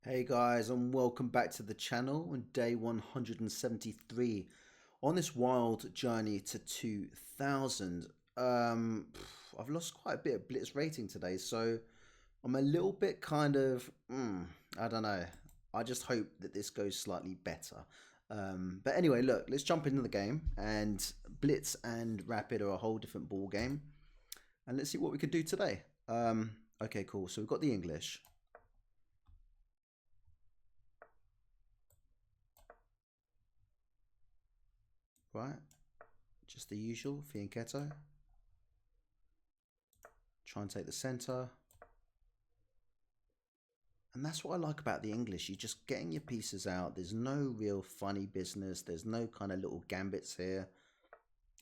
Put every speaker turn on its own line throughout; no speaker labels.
Hey guys, and welcome back to the channel on day 173 on this wild journey to 2000. I've lost quite a bit of blitz rating today, so I'm a little bit I don't know. I just hope that this goes slightly better. But anyway, look, let's jump into the game. And blitz and rapid are a whole different ball game, and let's see what we can do today. Okay, cool. So we've got the English. Right, just the usual, fianchetto. Try and take the centre. And that's what I like about the English. You're just getting your pieces out. There's no real funny business. There's no kind of little gambits here.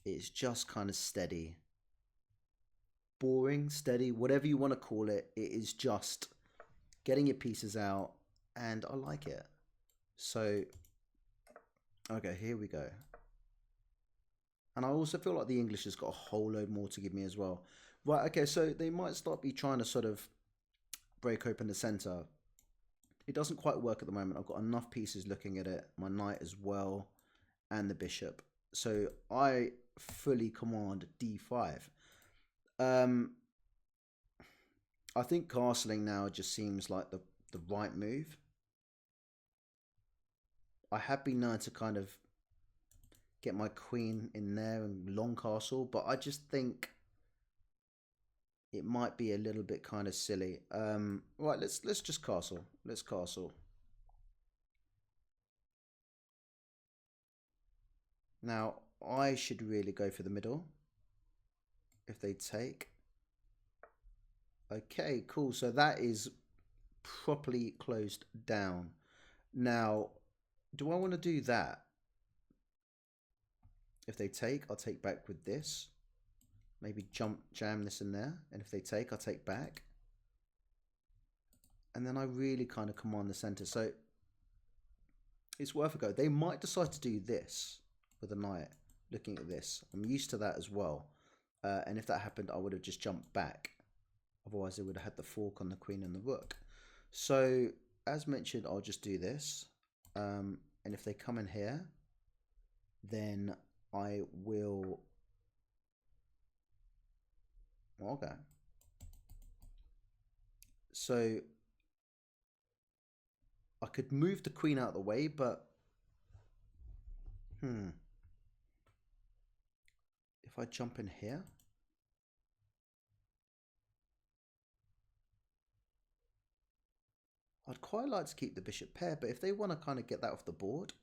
It's just kind of steady. Boring, steady, whatever you want to call it. It is just getting your pieces out. And I like it. So, okay, here we go. And I also feel like the English has got a whole load more to give me as well. Right, okay, so they might start be trying to sort of break open the centre. It doesn't quite work at the moment. I've got enough pieces looking at it, my knight as well, and the bishop. So I fully command d5. Um, I think castling now just seems like the right move. I have been known to kind of get my queen in there and long castle, but I just think it might be a little bit kind of silly. Right, let's just castle. Let's castle. Now I should really go for the middle if they take. Okay, cool. So that is properly closed down. Now, do I want to do that? If they take, I'll take back with this. Maybe jam this in there. And if they take, I'll take back. And then I really kind of command the center. So it's worth a go. They might decide to do this with a knight, looking at this. I'm used to that as well. And if that happened, I would have just jumped back. Otherwise, they would have had the fork on the queen and the rook. So, as mentioned, I'll just do this. And if they come in here, then I will... Okay. So, I could move the queen out of the way, but... If I jump in here... I'd quite like to keep the bishop pair, but if they want to kind of get that off the board...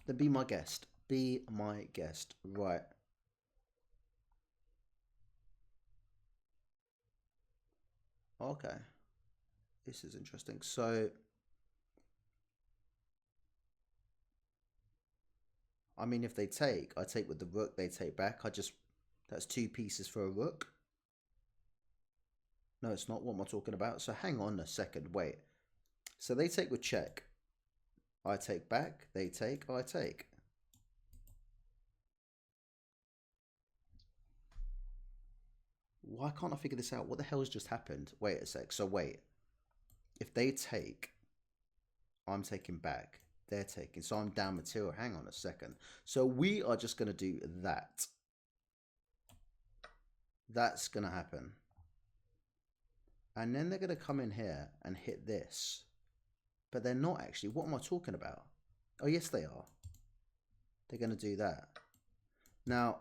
Then be my guest. Be my guest. Right. Okay. This is interesting. So... I mean, if they take, I take with the rook, they take back. That's two pieces for a rook. No, it's not. What am I talking about? So hang on a second. Wait. So they take with check. I take back. They take. I take. Why can't I figure this out? What the hell has just happened? Wait a sec. So wait. If they take, I'm taking back. They're taking. So I'm down material. Hang on a second. So we are just going to do that. That's going to happen. And then they're going to come in here and hit this. But they're not actually. What am I talking about? Oh, yes, they are. They're going to do that. Now,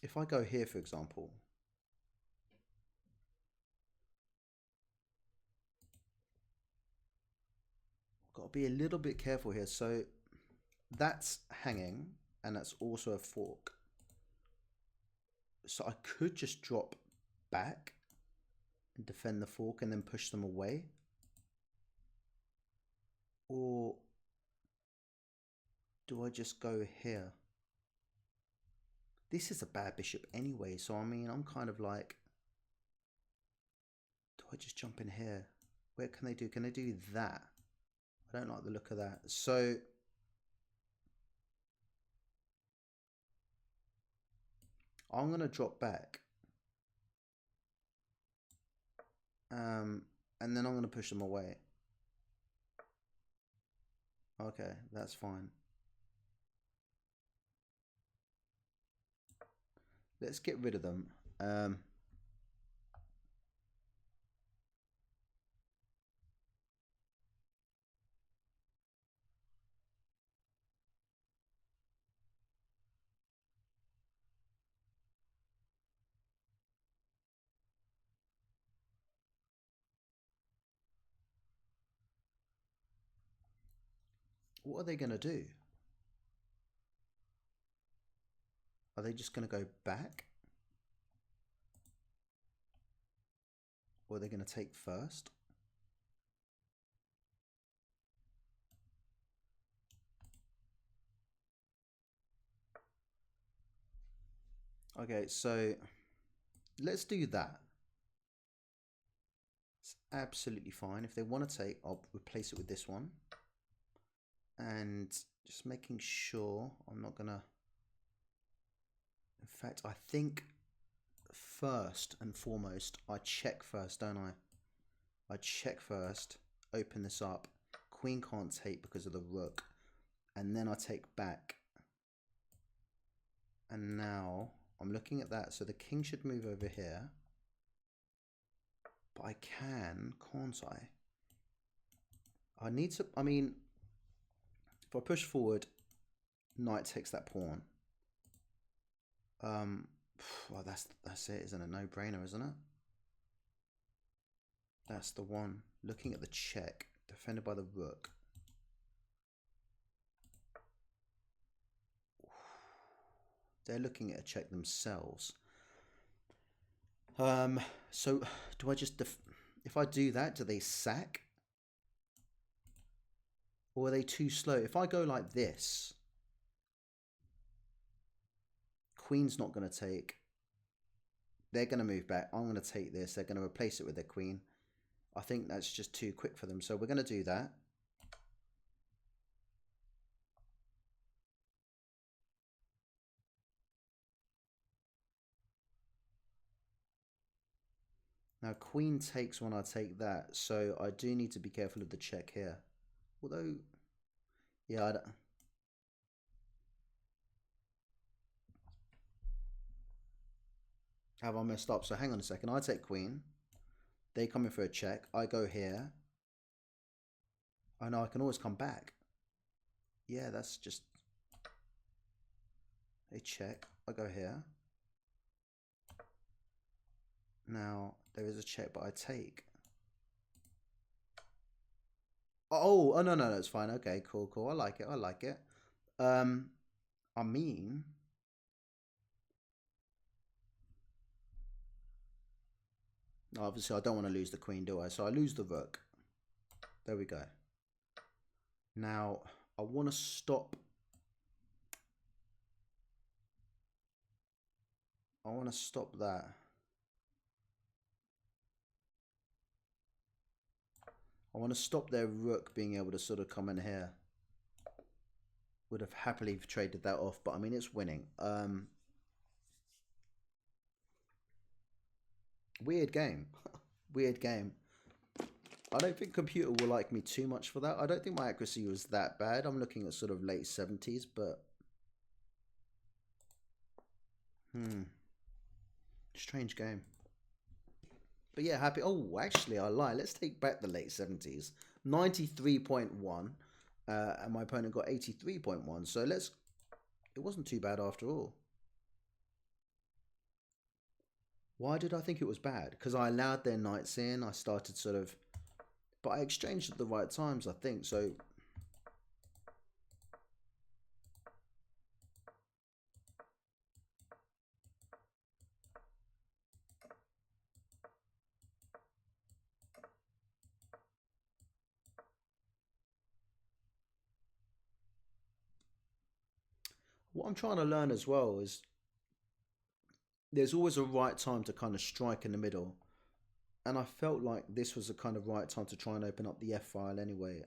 if I go here, for example, I've got to be a little bit careful here. So that's hanging, and that's also a fork. So I could just drop back and defend the fork and then push them away. Or do I just go here? This is a bad bishop anyway, so I mean, I'm kind of like, do I just jump in here? Where can they do? Can they do that? I don't like the look of that. So I'm going to drop back. And then I'm going to push them away. Okay, that's fine. Let's get rid of them. What are they going to do? Are they just going to go back? Or are they going to take first? Okay, so let's do that. It's absolutely fine. If they want to take, I'll replace it with this one. And just making sure I'm not going to... In fact, I think first and foremost, I check first, don't I? I check first, open this up. Queen can't take because of the rook. And then I take back. And now I'm looking at that. So the king should move over here. But I can, can't I? I need to, I mean, if I push forward, knight takes that pawn. Well, that's it, isn't it? No-brainer, isn't it? That's the one. Looking at the check, defended by the rook. They're looking at a check themselves. So do I just if I do that, do they sack? Or are they too slow? If I go like this, queen's not going to take. They're going to move back. I'm going to take this. They're going to replace it with their queen. I think that's just too quick for them. So we're going to do that. Now queen takes when I take that. So I do need to be careful of the check here. Although, yeah, I don't... Have I messed up? So hang on a second. I take queen. They come in for a check. I go here. I know I can always come back. Yeah, that's just... They check. I go here. Now, there is a check, but I take. Oh, no, it's fine. Okay, cool. I like it. I mean... Obviously, I don't want to lose the queen, do I? So I lose the rook. There we go. Now, I want to stop... I want to stop that. I want to stop their rook being able to sort of come in here. Would have happily traded that off, but I mean, it's winning. Weird game. Weird game. I don't think computer will like me too much for that. I don't think my accuracy was that bad. I'm looking at sort of late 70s, but... Strange game. But yeah, happy. Oh, actually, I lie. Let's take back the late 70s. 93.1. And my opponent got 83.1. So let's... It wasn't too bad after all. Why did I think it was bad? Because I allowed their knights in. I started sort of... But I exchanged at the right times, I think. So... What I'm trying to learn as well is... There's always a right time to kind of strike in the middle. And I felt like this was the kind of right time to try and open up the F file anyway.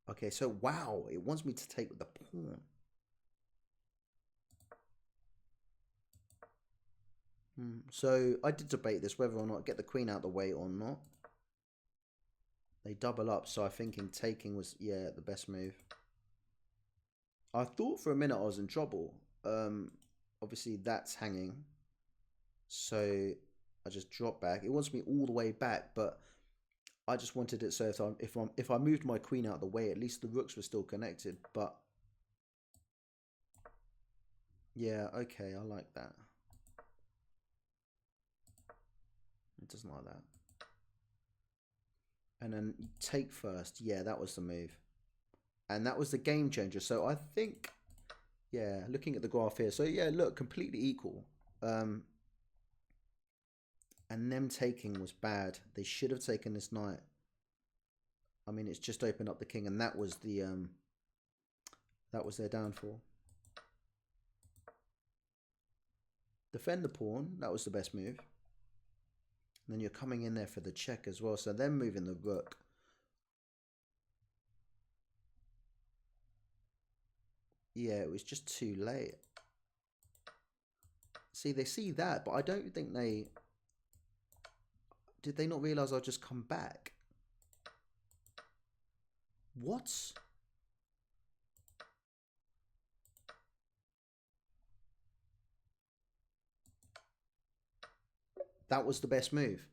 Okay, so wow, it wants me to take with the pawn. So I did debate this whether or not get the queen out the way or not. They double up, so I think in taking was, yeah, the best move. I thought for a minute I was in trouble. Obviously that's hanging, so I just dropped back. It wants me all the way back, but I just wanted it so if I moved my queen out of the way, at least the rooks were still connected. But yeah, okay, I like that. It doesn't like that. And then take first. Yeah, that was the move. And that was the game changer. So I think, yeah, looking at the graph here. So yeah, look, completely equal. And them taking was bad. They should have taken this knight. I mean, it's just opened up the king, and that was their downfall. Defend the pawn. That was the best move. And then you're coming in there for the check as well. So they're moving the rook. Yeah, it was just too late. See, they see that, but I don't think they... Did they not realise I'll just come back? What? That was the best move.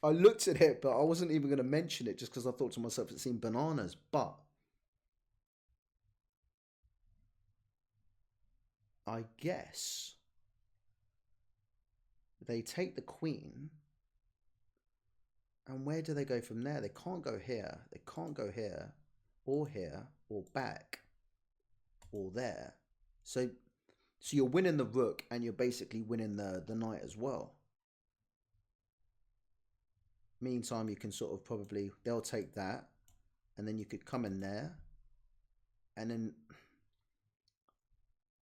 I looked at it, but I wasn't even going to mention it just because I thought to myself it seemed bananas. But I guess they take the queen. And where do they go from there? They can't go here. They can't go here or back or there. So you're winning the rook and you're basically winning the knight as well. Meantime, you can sort of probably, they'll take that and then you could come in there and then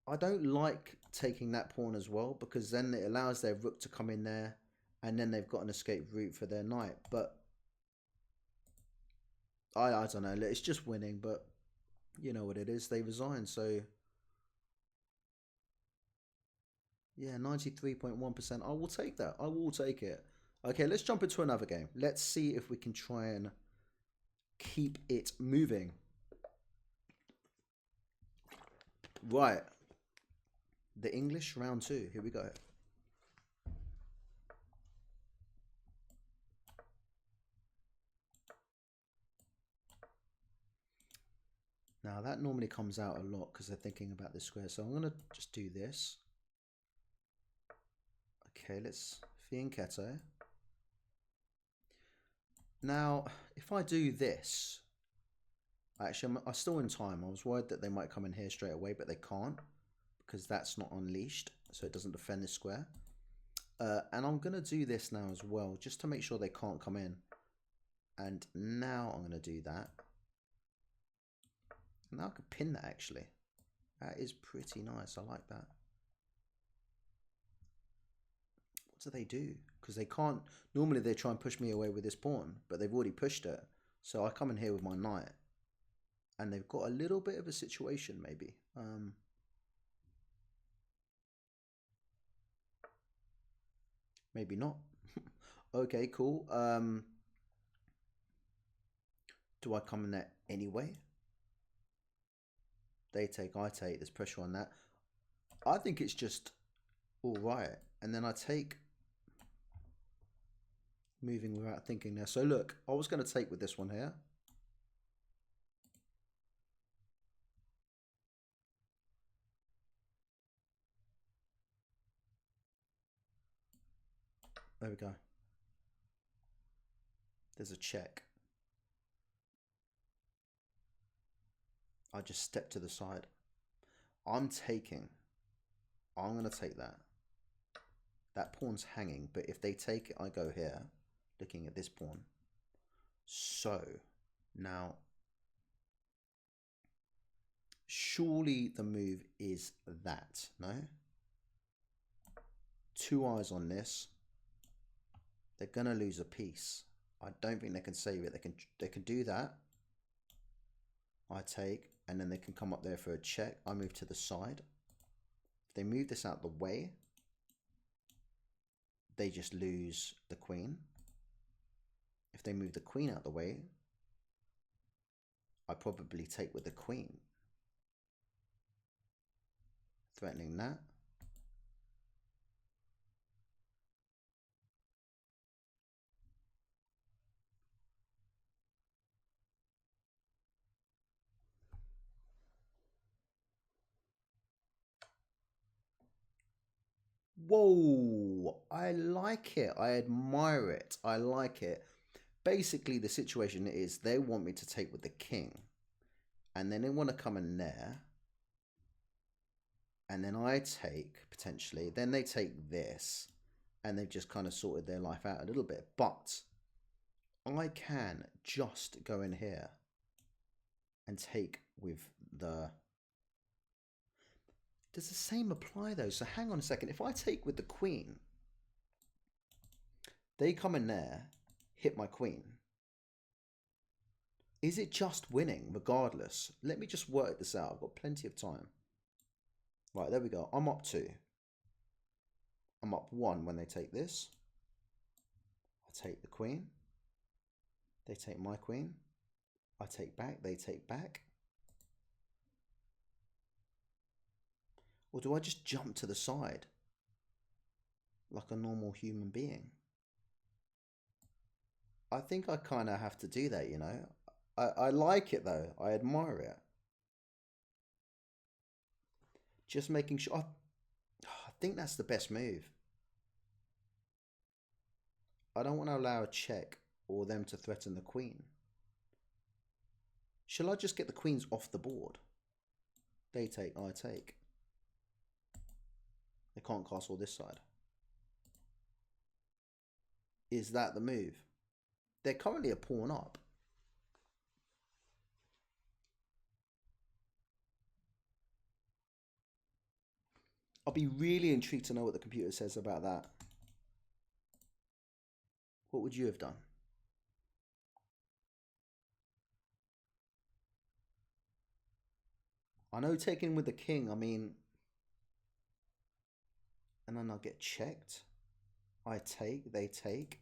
I don't like taking that pawn as well because then it allows their rook to come in there and then they've got an escape route for their knight. But I don't know, it's just winning, but you know what it is, they resign. So yeah, 93.1%. I will take that. I will take it. Okay, let's jump into another game. Let's see if we can try and keep it moving. Right. The English round 2. Here we go. Now that normally comes out a lot because they're thinking about this square. So I'm going to just do this. Okay, let's fianchetto. Now, if I do this, actually, I'm still in time. I was worried that they might come in here straight away, but they can't because that's not unleashed, so it doesn't defend this square. And I'm going to do this now as well, just to make sure they can't come in. And now I'm going to do that. Now I can pin that, actually. That is pretty nice. I like that. What do they do? Because they can't... Normally they try and push me away with this pawn, but they've already pushed it. So I come in here with my knight. And they've got a little bit of a situation, maybe. Maybe not. Okay, cool. Do I come in there anyway? They take, I take. There's pressure on that. I think it's just all right. And then I take... Moving without thinking there. So look, I was going to take with this one here. There we go. There's a check. I just step to the side. I'm taking. I'm going to take that. That pawn's hanging, but if they take it, I go here, looking at this pawn. So, now, surely the move is that, no? Two eyes on this. They're going to lose a piece. I don't think they can save it. They can do that. I take, and then they can come up there for a check. I move to the side. they move this out the way, they just lose the queen. If they move the queen out the way, I probably take with the queen, threatening that. Whoa, I like it. I admire it. I like it. Basically, the situation is they want me to take with the king. And then they want to come in there. And then I take, potentially, then they take this. And they've just kind of sorted their life out a little bit. But I can just go in here and take with the... Does the same apply though? So hang on a second. If I take with the queen, they come in there, hit my queen. Is it just winning regardless? Let me just work this out. I've got plenty of time. Right, there we go. I'm up 2. I'm up 1 when they take this. I take the queen. They take my queen. I take back. They take back. Or do I just jump to the side like a normal human being? I think I kind of have to do that, you know. I like it though. I admire it. Just making sure. I think that's the best move. I don't want to allow a check or them to threaten the queen. Shall I just get the queens off the board? They take, I take. They can't castle this side. Is that the move? They're currently a pawn up. I'll be really intrigued to know what the computer says about that. What would you have done? I know taking with the king, I mean, and then I'll get checked. I take, they take.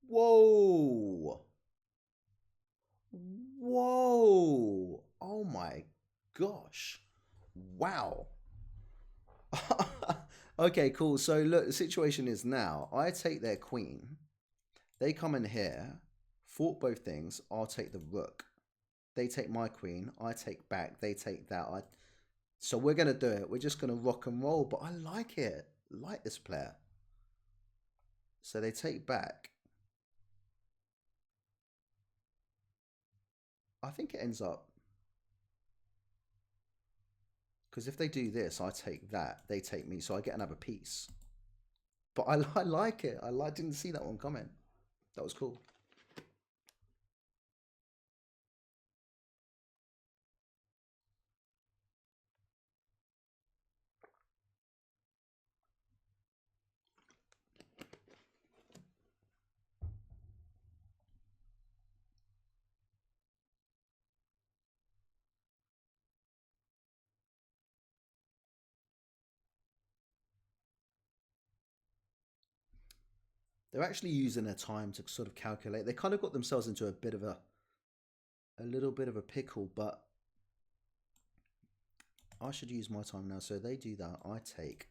Whoa. Whoa. Oh my gosh. Wow. Okay, cool. So look, the situation is now I take their queen. They come in here, fought both things. I'll take the rook. They take my queen. I take back. They take that. So we're going to do it. We're just going to rock and roll. But I like it. I like this player. So they take back. I think it ends up... Because if they do this, I take that. They take me. So I get another piece. But I like it. I didn't see that one coming. That was cool. They're actually using their time to sort of calculate. They kind of got themselves into a bit of a little bit of a pickle, but I should use my time now. So they do that. I take,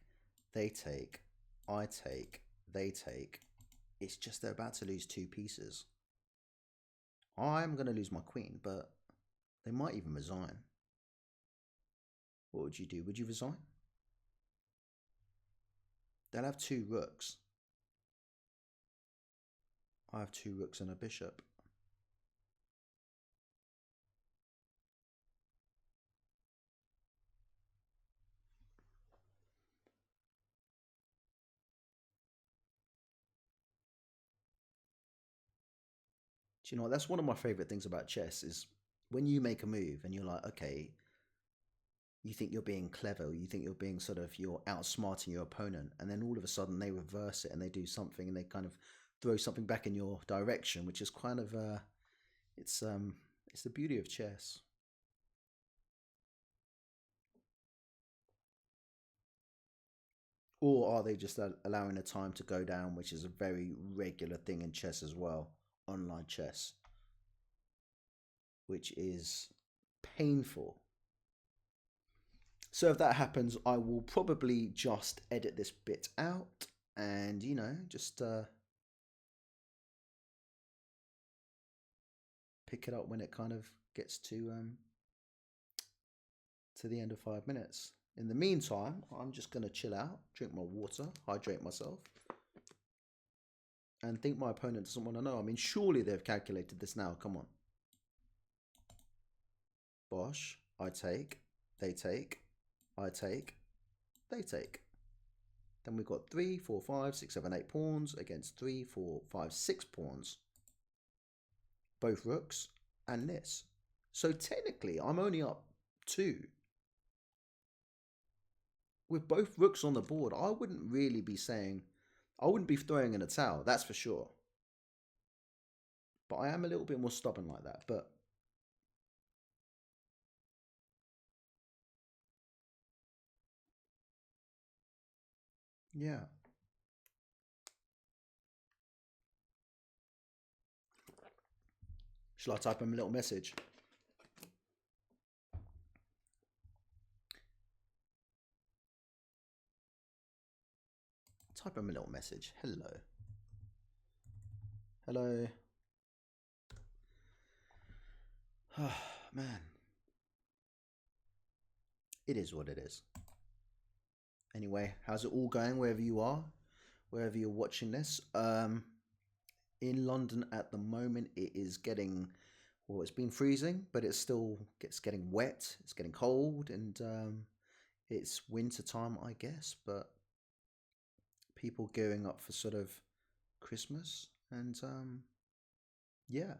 they take, I take, they take. It's just they're about to lose 2 pieces. I'm going to lose my queen, but they might even resign. What would you do? Would you resign? They'll have 2 rooks. I have 2 rooks and a bishop. Do you know what? That's one of my favorite things about chess is when you make a move and you're like, okay, you think you're being clever, you think you're being sort of, you're outsmarting your opponent, and then all of a sudden they reverse it and they do something and they kind of throw something back in your direction, which is kind of it's the beauty of chess. Or are they just allowing the time to go down, which is a very regular thing in chess as well, online chess, which is painful. So if that happens, I will probably just edit this bit out and, just pick it up when it kind of gets to the end of 5 minutes. In the meantime, I'm just going to chill out, drink my water, hydrate myself, and think my opponent doesn't want to know. I mean, surely they've calculated this now. Come on. Bosh, I take, they take, I take, they take. Then we've got 3, 4, 5, 6, 7, 8 pawns against 3, 4, 5, 6 pawns. Both rooks and this. So technically, I'm only up 2. With both rooks on the board, I wouldn't really be saying, I wouldn't be throwing in a towel, that's for sure. But I am a little bit more stubborn like that. But yeah. Shall I type him a little message? Type him a little message. Hello. Hello. Man. It is what it is. Anyway, how's it all going wherever you are? Wherever you're watching this? In London at the moment, it is getting, well, it's been freezing, but it's getting wet. It's getting cold, and it's winter time, I guess. But people gearing up for sort of Christmas, and yeah.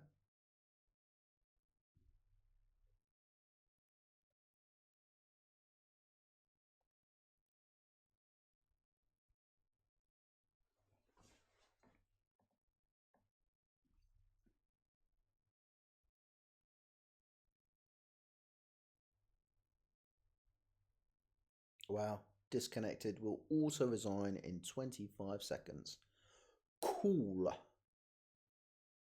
Wow. Disconnected. Will auto resign in 25 seconds. Cool.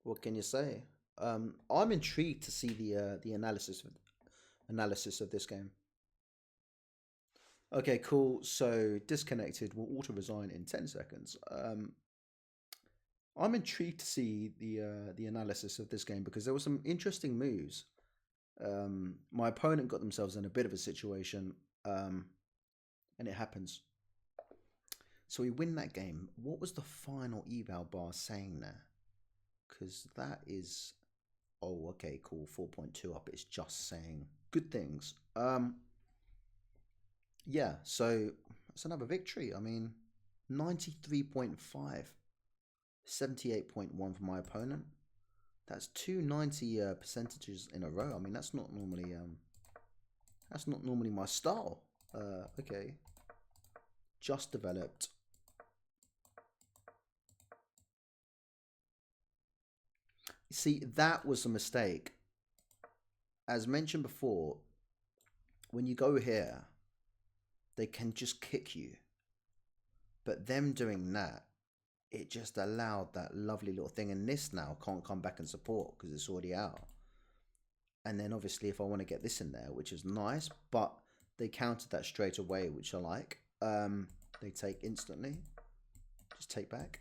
What can you say? I'm intrigued to see the analysis of this game. Okay, cool. So disconnected will auto resign in 10 seconds. I'm intrigued to see the analysis of this game because there were some interesting moves. My opponent got themselves in a bit of a situation, and it happens. So we win that game. What was the final eval bar saying there? Because that is, oh, okay, cool. 4.2 up. It's just saying good things. Yeah. So it's another victory. I mean, 93.5, 78.1 for my opponent. That's 290 percentages in a row. I mean, that's not normally my style. Okay. Just developed. See, that was a mistake. As mentioned before, when you go here, they can just kick you. But them doing that, it just allowed that lovely little thing. And this now can't come back and support because it's already out. And then obviously if I want to get this in there, which is nice, but they countered that straight away, which I like. They take instantly. Just take back.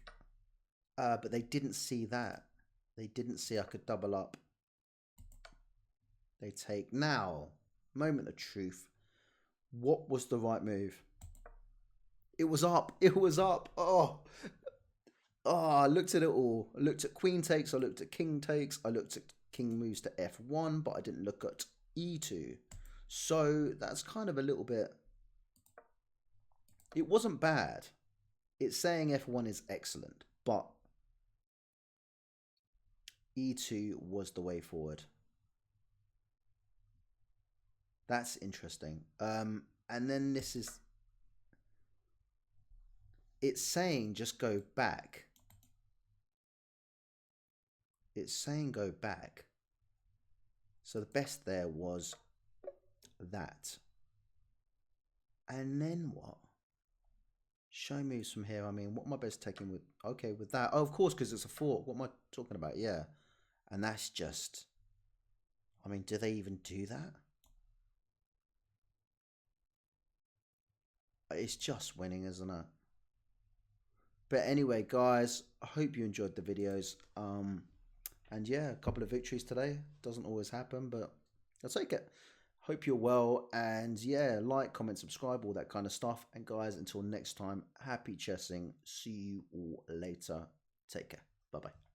But they didn't see that. They didn't see I could double up. They take. Now, moment of truth. What was the right move? It was up. It was up. Oh, I looked at it all. I looked at queen takes. I looked at king takes. I looked at king moves to f1, but I didn't look at e2. So that's kind of a little bit. It wasn't bad. It's saying f1 is excellent, but e2 was the way forward. That's interesting. And then this is. It's saying just go back. It's saying go back. So the best there was that. And then what? Show moves from here. I mean, what am I best taking with? Okay, with that. Oh, of course, because it's a fork. What am I talking about? Yeah. And that's just... I mean, do they even do that? It's just winning, isn't it? But anyway, guys, I hope you enjoyed the videos. And yeah, a couple of victories today. Doesn't always happen, but I'll take it. Hope you're well. And yeah, like, comment, subscribe, all that kind of stuff. And guys, until next time, happy chessing. See you all later. Take care. Bye-bye.